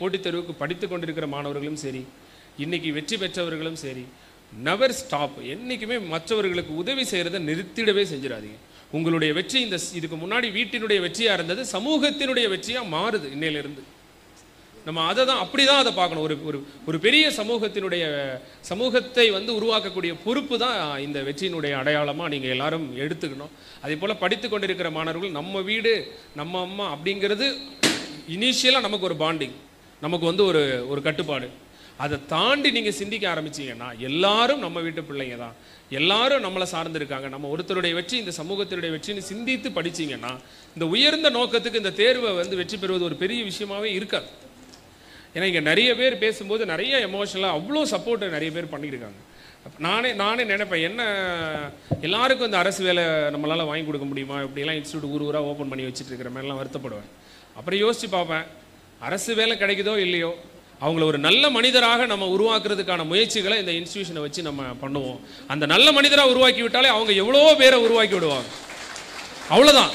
போட்டித் தேர்வுக்கு படித்து கொண்டிருக்கிற மாணவர்களும் சரி, இன்னைக்கு வெற்றி பெற்றவர்களும் சரி, நெவர் ஸ்டாப். என்றைக்குமே மற்றவர்களுக்கு உதவி செய்கிறத நிறுத்திடவே செஞ்சிடாதீங்க. உங்களுடைய வெற்றி இதுக்கு முன்னாடி வீட்டினுடைய வெற்றியாக இருந்தது, சமூகத்தினுடைய வெற்றியாக மாறுது இன்னையிலிருந்து. நம்ம அதை தான் அப்படிதான் அதை பார்க்கணும். ஒரு பெரிய சமூகத்தை உருவாக்கக்கூடிய பொறுப்பு தான் இந்த வெற்றியினுடைய அடையாளமாக நீங்கள் எல்லாரும் எடுத்துக்கணும். அதே போல் படித்து கொண்டிருக்கிற மாணவர்கள் நம்ம வீடு நம்ம அம்மா அப்படிங்கிறது இனிஷியலாக நமக்கு ஒரு பாண்டிங், நமக்கு ஒரு கட்டுப்பாடு. அதை தாண்டி நீங்கள் சிந்திக்க ஆரம்பிச்சிங்கன்னா எல்லாரும் நம்ம வீட்டு பிள்ளைங்க தான், எல்லாரும் நம்மளை சார்ந்து இருக்காங்க, நம்ம ஒருத்தருடைய வெற்றி இந்த சமூகத்தினுடைய வெற்றின்னு சிந்தித்து படிச்சிங்கன்னா இந்த உயர்ந்த நோக்கத்துக்கு இந்த தேர்வை வெற்றி பெறுவது ஒரு பெரிய விஷயமாகவே இருக்காது. ஏன்னா இங்கே நிறைய பேர் பேசும்போது நிறைய எமோஷனலாக அவ்வளோ சப்போர்ட்டை நிறைய பேர் பண்ணியிருக்காங்க. நானே நினைப்பேன், என்ன எல்லாருக்கும் இந்த அரசு வேலை நம்மளால் வாங்கி கொடுக்க முடியுமா, இப்படிலாம் இன்ஸ்டியூட் ஊராக ஓப்பன் பண்ணி வச்சுட்டு இருக்கிற மாதிரிலாம் வருத்தப்படுவேன். அப்புறம் யோசித்து பார்ப்பேன், அரசு வேலை கிடைக்குதோ இல்லையோ அவங்கள ஒரு நல்ல மனிதராக நம்ம உருவாக்குறதுக்கான முயற்சிகளை இந்த இன்ஸ்டியூஷனை வச்சு நம்ம பண்ணுவோம். அந்த நல்ல மனிதராக உருவாக்கி விட்டாலே அவங்க எவ்வளோ பேரை உருவாக்கி விடுவாங்க. அவ்வளோதான்.